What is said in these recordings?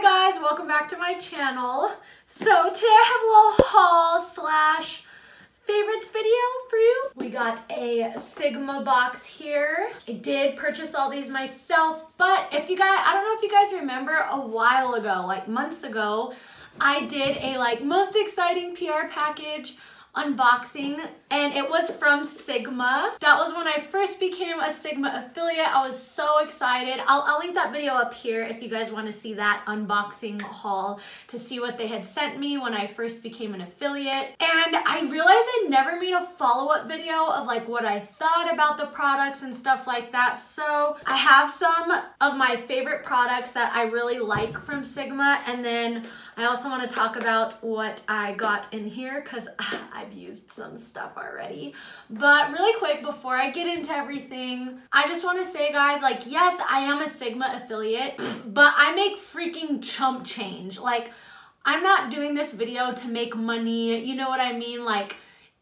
Hi guys, welcome back to my channel. So today I have a little haul slash favorites video for you. We got a Sigma box here. I did purchase all these myself, but if you guys, I don't know if you guys remember a while ago, like months ago, I did a most exciting PR package unboxing, and it was from Sigma. That was when I first became a Sigma affiliate. I was so excited. I'll link that video up here if you guys want to see that unboxing haul to see what they had sent me when I first became an affiliate. And I realized I never made a follow-up video of what I thought about the products and stuff like that. So I have some of my favorite products that I really like from Sigma, and then I also want to talk about what I got in here because I've used some stuff already. But really quick, before I get into everything, I just want to say, guys, yes, I am a Sigma affiliate, but I make freaking chump change. I'm not doing this video to make money, you know what I mean?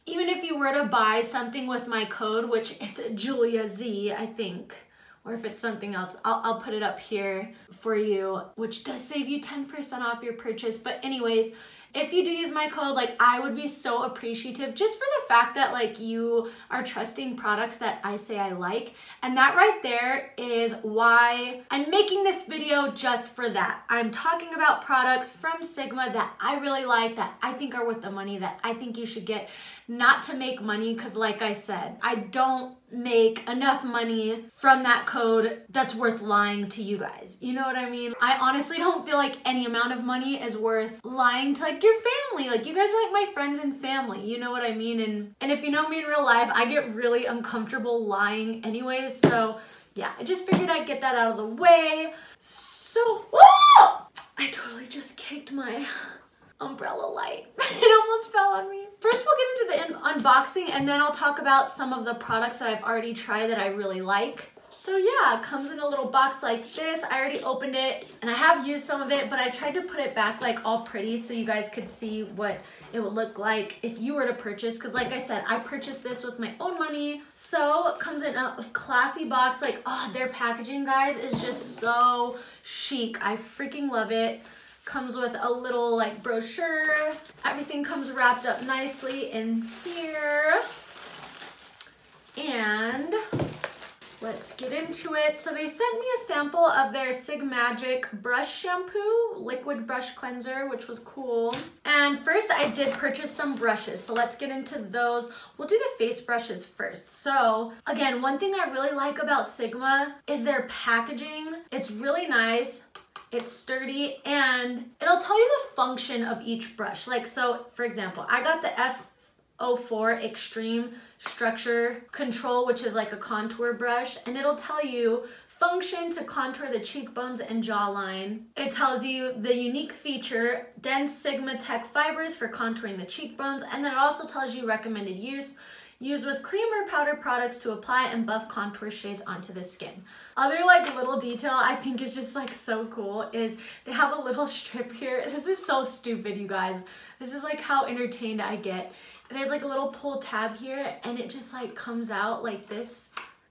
Even if you were to buy something with my code, which it's Julia Z, I think, or if it's something else, I'll put it up here for you, which does save you 10% off your purchase. But anyways, if you do use my code, I would be so appreciative just for the fact that you are trusting products that I say I like. And that right there is why I'm making this video, just for that. I'm talking about products from Sigma that I really like, that I think are worth the money, that I think you should get, not to make money, because like I said, I don't make enough money from that code that's worth lying to you guys. You know what I mean? I honestly don't feel like any amount of money is worth lying to your family. You guys are my friends and family, you know what I mean? And if you know me in real life, I get really uncomfortable lying anyways. So yeah, I just figured I'd get that out of the way. So, whoa! I totally just kicked my umbrella light. It almost fell on me. First, we'll get into the unboxing, and then I'll talk about some of the products that I've already tried that I really like. So yeah, it comes in a little box like this. I already opened it, and I have used some of it, but I tried to put it back all pretty so you guys could see what it would look like if you were to purchase, because like I said, I purchased this with my own money. So it comes in a classy box. Oh, their packaging, guys, is just so chic. I freaking love it. Comes with a little brochure. Everything comes wrapped up nicely in here. And let's get into it. So they sent me a sample of their Sigmagic brush shampoo, liquid brush cleanser, which was cool. And first I did purchase some brushes. So let's get into those. We'll do the face brushes first. So again, one thing I really like about Sigma is their packaging. It's really nice. It's sturdy, and it'll tell you the function of each brush. So for example, I got the F04 Extreme Structure Control, which is a contour brush, and it'll tell you function to contour the cheekbones and jawline. It tells you the unique feature, dense Sigma Tech fibers for contouring the cheekbones, and then it also tells you recommended use. Use with cream or powder products to apply and buff contour shades onto the skin. Other little detail I think is just so cool is they have a little strip here. This is so stupid, you guys. This is how entertained I get. There's a little pull tab here, and it just comes out like this,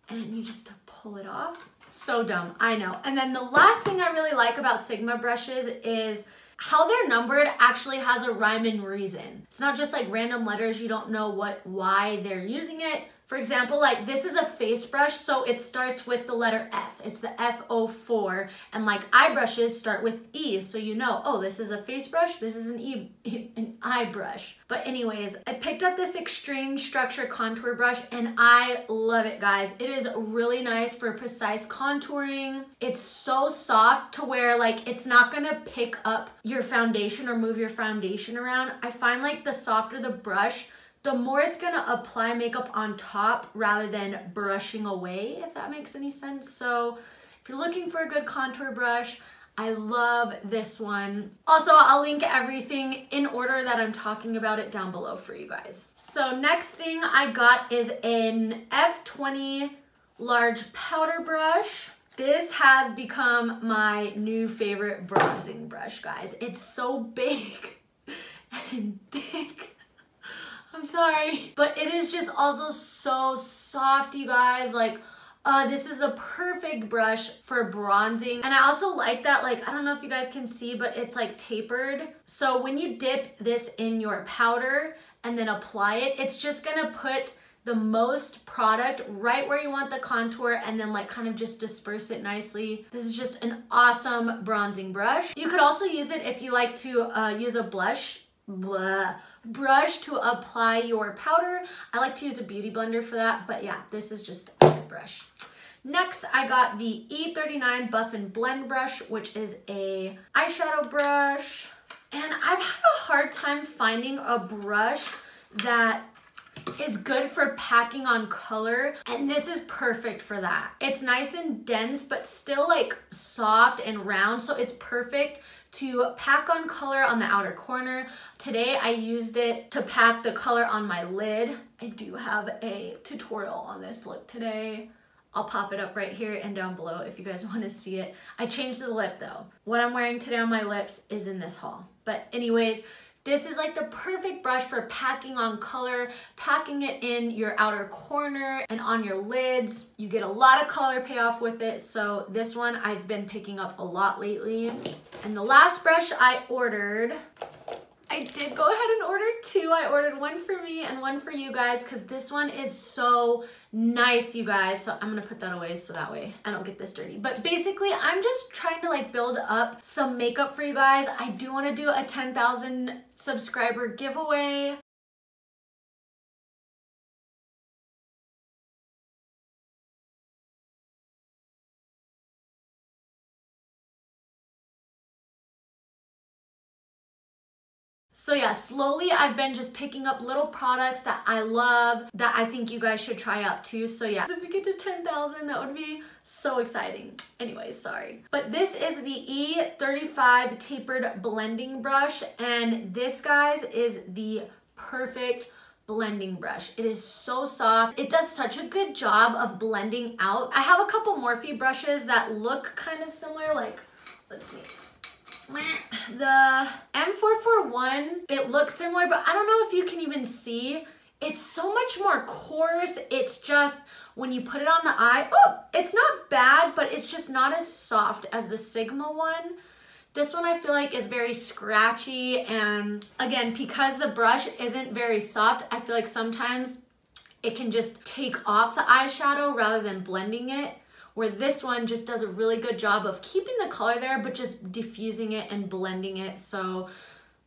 and you just pull it off. So dumb, I know. And then the last thing I really like about Sigma brushes is how they're numbered actually has a rhyme and reason. It's not just random letters, you don't know why they're using it. For example, this is a face brush, so it starts with the letter F. It's the F04, and eye brushes start with E, so you know, oh, this is a face brush, this is an eye brush. But anyways, I picked up this Extreme Structure Contour Brush, and I love it, guys. It is really nice for precise contouring. It's so soft to where it's not gonna pick up your foundation or move your foundation around. I find the softer the brush, the more it's gonna apply makeup on top rather than brushing away, if that makes any sense. So if you're looking for a good contour brush, I love this one. Also, I'll link everything in order that I'm talking about it down below for you guys. So next thing I got is an F20 large powder brush. This has become my new favorite bronzing brush, guys. It's so big and thick. I'm sorry. But it is just also so soft, you guys. This is the perfect brush for bronzing. And I also like that, like, I don't know if you guys can see, but it's like tapered. So when you dip this in your powder and then apply it, it's just gonna put the most product right where you want the contour and then like kind of just disperse it nicely. This is just an awesome bronzing brush. You could also use it if you like to use a brush to apply your powder. I like to use a beauty blender for that, but yeah, this is just a good brush. Next, I got the E39 Buff and Blend brush, which is a eyeshadow brush. And I've had a hard time finding a brush that is good for packing on color, and this is perfect for that. It's nice and dense, but still like soft and round, so it's perfect to pack on color on the outer corner. Today I used it to pack the color on my lid. I do have a tutorial on this look today. I'll pop it up right here and down below if you guys want to see it. I changed the lip though. What I'm wearing today on my lips is in this haul. But anyways, this is like the perfect brush for packing on color, packing it in your outer corner and on your lids. You get a lot of color payoff with it. So this one I've been picking up a lot lately. And the last brush I ordered, I did go ahead and order two. I ordered one for me and one for you guys because this one is so nice, you guys. So I'm gonna put that away so that way I don't get this dirty. But basically, I'm just trying to like build up some makeup for you guys. I do want to do a 10,000 subscriber giveaway. So yeah, slowly I've been just picking up little products that I love, that I think you guys should try out too. So yeah, if we get to 10,000, that would be so exciting. Anyways, sorry. But this is the E35 Tapered blending brush, and this, guys, is the perfect blending brush. It is so soft. It does such a good job of blending out. I have a couple Morphe brushes that look kind of similar, like, let's see. The M441, it looks similar, but I don't know if you can even see. It's so much more coarse. It's just, when you put it on the eye, oh, it's not bad, but it's just not as soft as the Sigma one. This one I feel like is very scratchy, and again, because the brush isn't very soft, I feel like sometimes it can just take off the eyeshadow rather than blending it, where this one just does a really good job of keeping the color there, but just diffusing it and blending it. So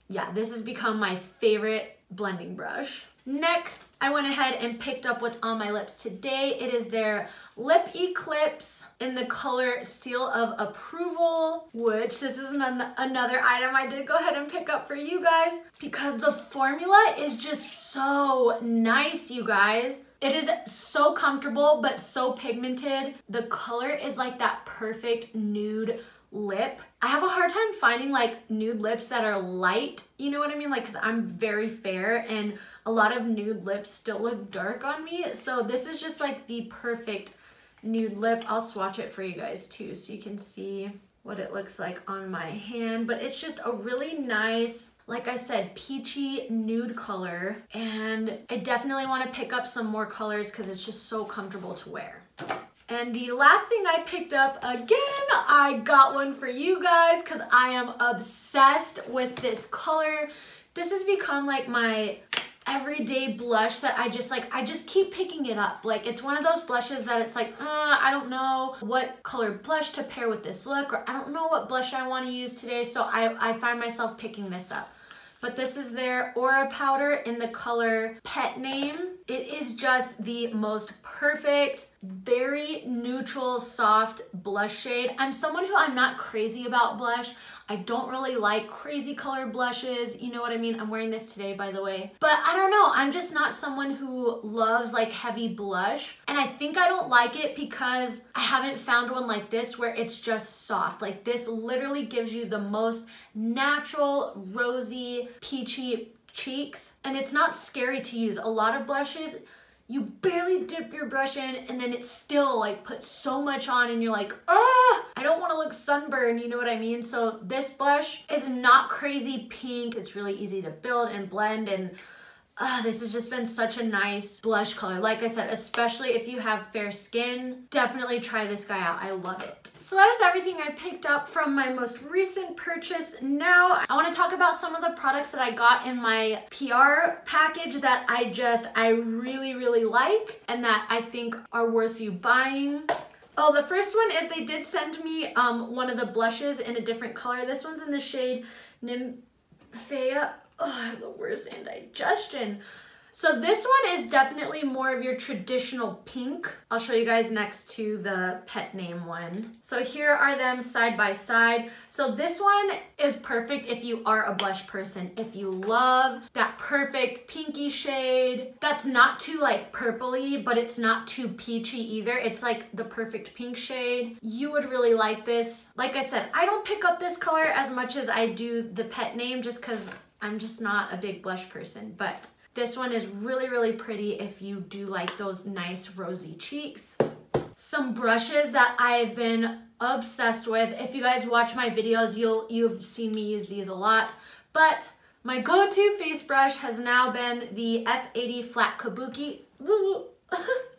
yeah, this has become my favorite blending brush. Next, I went ahead and picked up what's on my lips today. It is their Lip Eclipse in the color Seal of Approval, which this is another item I did go ahead and pick up for you guys because the formula is just so nice, you guys. It is so comfortable, but so pigmented. The color is like that perfect nude lip. I have a hard time finding like nude lips that are light, you know what I mean? Like, cause I'm very fair and a lot of nude lips still look dark on me. So this is just like the perfect nude lip. I'll swatch it for you guys too, so you can see what it looks like on my hand. But it's just a really nice, like I said, peachy nude color. And I definitely want to pick up some more colors because it's just so comfortable to wear. And the last thing I picked up, again, I got one for you guys because I am obsessed with this color. This has become like my everyday blush that I just keep picking it up. Like, it's one of those blushes that it's like, I don't know what color blush to pair with this look, or I don't know what blush I want to use today, so I find myself picking this up. But this is their Aura powder in the color Pet Name. It is just the most perfect, very neutral, soft blush shade. I'm someone who I'm not crazy about blush. I don't really like crazy color blushes. You know what I mean? I'm wearing this today, by the way. But I don't know, I'm just not someone who loves like heavy blush. And I think I don't like it because I haven't found one like this where it's just soft. Like, this literally gives you the most natural, rosy, peachy cheeks, and it's not scary to use. A lot of blushes, you barely dip your brush in and then it still like puts so much on and you're like, I don't want to look sunburned, you know what I mean? So this blush is not crazy pink. It's really easy to build and blend, and This has just been such a nice blush color. Like I said, especially if you have fair skin, definitely try this guy out. I love it. So that is everything I picked up from my most recent purchase. Now I want to talk about some of the products that I got in my PR package that I really, really like and that I think are worth you buying. Oh, the first one is they did send me one of the blushes in a different color. This one's in the shade Nymphaea. Oh, I have the worst indigestion. So this one is definitely more of your traditional pink. I'll show you guys next to the pet name one. So here are them side by side. So this one is perfect if you are a blush person. If you love that perfect pinky shade, that's not too like purpley, but it's not too peachy either. It's like the perfect pink shade. You would really like this. Like I said, I don't pick up this color as much as I do the pet name just because I'm just not a big blush person, but this one is really, really pretty if you do like those nice rosy cheeks. Some brushes that I've been obsessed with. If you guys watch my videos, you've seen me use these a lot, but my go-to face brush has now been the F80 Flat Kabuki.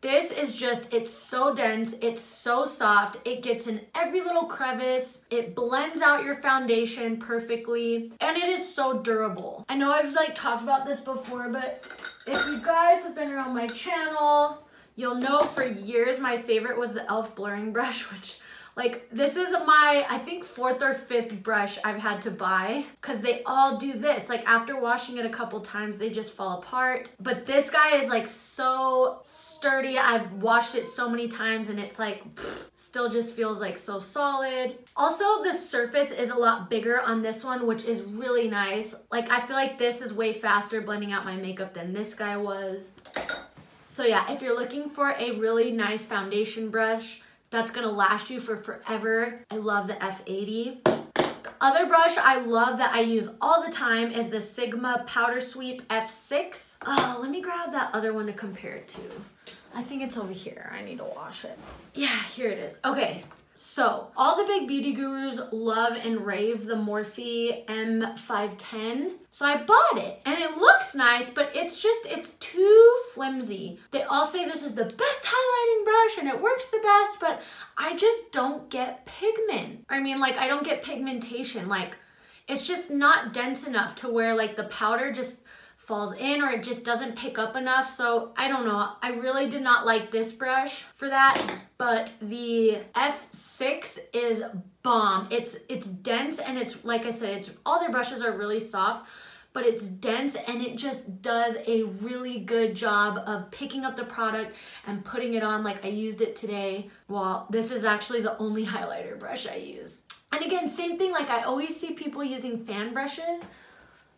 This is just, it's so dense, it's so soft, it gets in every little crevice, it blends out your foundation perfectly, and it is so durable. I know I've like talked about this before, but if you guys have been around my channel, you'll know for years my favorite was the e.l.f. blurring brush, which like this is my, I think 4th or 5th brush I've had to buy because they all do this. Like after washing it a couple times, they just fall apart. But this guy is like so sturdy. I've washed it so many times and it's like, still just feels like so solid. Also, the surface is a lot bigger on this one, which is really nice. Like I feel like this is way faster blending out my makeup than this guy was. So yeah, if you're looking for a really nice foundation brush that's gonna last you for forever, I love the F80. The other brush I love that I use all the time is the Sigma Powder Sweep F6. Oh, let me grab that other one to compare it to. I think it's over here. I need to wash it. Yeah, here it is. Okay. So, all the big beauty gurus love and rave the Morphe M510. So I bought it and it looks nice, but it's too flimsy. They all say this is the best highlighting brush and it works the best, but I just don't get pigment. I mean, like I don't get pigmentation. Like it's just not dense enough to where like the powder just falls in or it just doesn't pick up enough. So I don't know. I really did not like this brush for that, but the F6 is bomb. It's dense and it's, like I said, all their brushes are really soft, but it's dense and it just does a really good job of picking up the product and putting it on. Like I used it today. Well, this is actually the only highlighter brush I use. And again, same thing, like I always see people using fan brushes.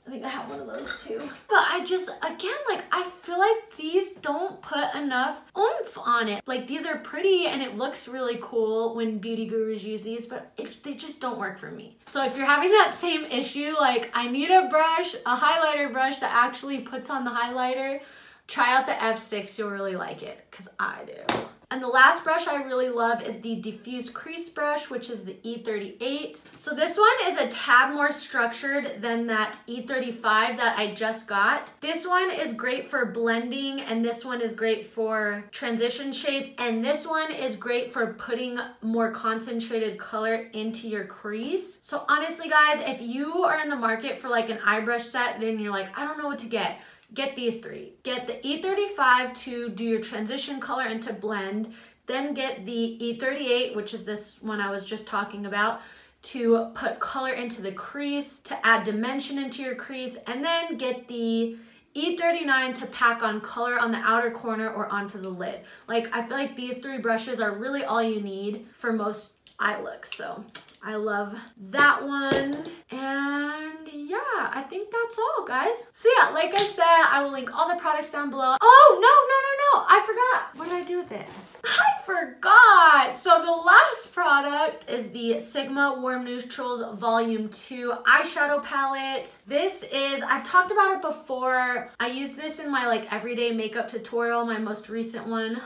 I think I have one of those too. But I just, again, like I feel like these don't put enough oomph on it. Like these are pretty and it looks really cool when beauty gurus use these, but they just don't work for me. So if you're having that same issue, like I need a brush, a highlighter brush that actually puts on the highlighter, try out the F6, you'll really like it, because I do. And the last brush I really love is the Diffused Crease brush, which is the E38. So this one is a tad more structured than that E35 that I just got. This one is great for blending, and this one is great for transition shades, and this one is great for putting more concentrated color into your crease. So honestly, guys, if you are in the market for like an eye brush set, then you're like, I don't know what to get. Get these three. Get the E35 to do your transition color and to blend. Then get the E38, which is this one I was just talking about, to put color into the crease, to add dimension into your crease. And then get the E39 to pack on color on the outer corner or onto the lid. Like, I feel like these three brushes are really all you need for most eye looks. So I love that one. And yeah, I think that's all, guys. So yeah, like I said, I will link all the products down below. Oh, no, I forgot. What did I do with it? I forgot. So the last product is the Sigma Warm Neutrals Volume 2 eyeshadow palette. This is, I've talked about it before. I used this in my like everyday makeup tutorial, my most recent one.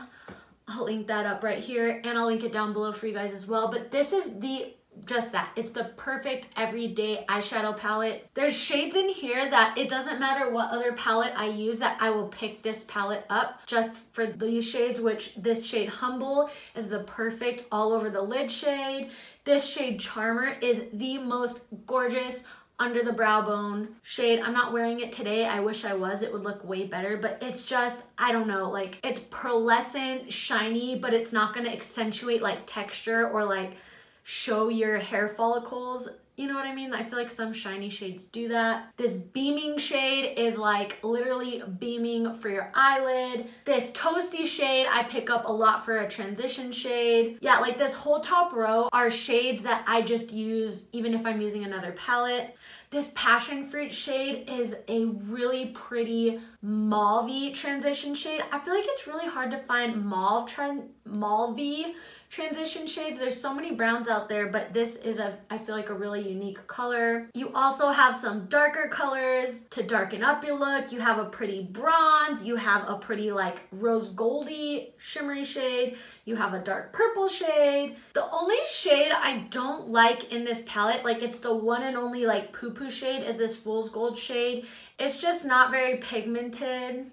I'll link that up right here and I'll link it down below for you guys as well. But this is the just that. It's the perfect everyday eyeshadow palette. There's shades in here that it doesn't matter what other palette I use that I will pick this palette up just for these shades, which this shade Humble is the perfect all over the lid shade. This shade Charmer is the most gorgeous under the brow bone shade. I'm not wearing it today. I wish I was. It would look way better, but it's just, I don't know, like it's pearlescent, shiny, but it's not gonna accentuate like texture or like show your hair follicles. You know what I mean? I feel like some shiny shades do that. This Beaming shade is like literally beaming for your eyelid. This Toasty shade I pick up a lot for a transition shade. Yeah, like this whole top row are shades that I just use even if I'm using another palette. This Passion Fruit shade is a really pretty mauve-y transition shade. I feel like it's really hard to find mauve-y transition shades. There's so many browns out there, but this is I feel like a really unique color. You also have some darker colors to darken up your look. You have a pretty bronze, you have a pretty like rose goldy shimmery shade, you have a dark purple shade. The only shade I don't like in this palette, like it's the one and only like poo-poo shade, is this Fool's Gold shade. It's just not very pigmented.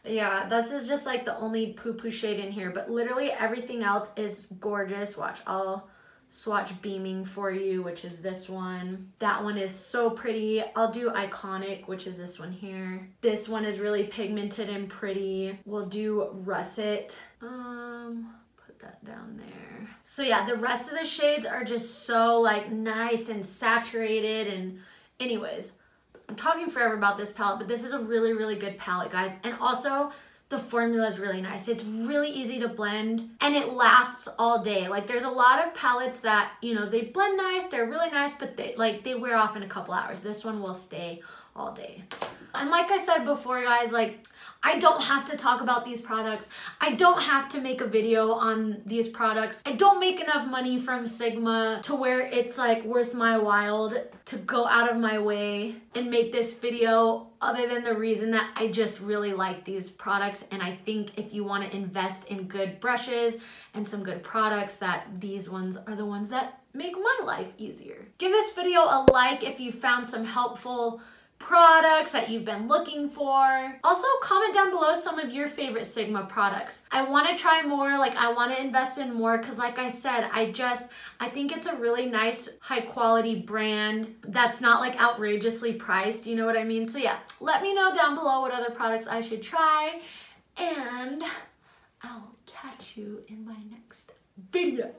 Yeah, this is just like the only poo-poo shade in here, but literally everything else is gorgeous. Watch, I'll swatch Beaming for you, which is this one. That one is so pretty. I'll do Iconic, which is this one here. This one is really pigmented and pretty. We'll do Russet. Put that down there. So yeah, the rest of the shades are just so like nice and saturated, and anyways, I'm talking forever about this palette, but this is a really, really good palette, guys. And also, the formula is really nice. It's really easy to blend, and it lasts all day. Like, there's a lot of palettes that, you know, they blend nice, they're really nice, but they wear off in a couple hours. This one will stay all day. And like I said before, guys, like, I don't have to talk about these products. I don't have to make a video on these products. I don't make enough money from Sigma to where it's like worth my while to go out of my way and make this video, other than the reason that I just really like these products. And I think if you want to invest in good brushes and some good products, that these ones are the ones that make my life easier. Give this video a like if you found some helpful products that you've been looking for. Also, comment down below some of your favorite Sigma products. I want to try more, like I want to invest in more, because like I said, I think it's a really nice high quality brand that's not like outrageously priced, you know what I mean? So yeah, let me know down below what other products I should try, and I'll catch you in my next video.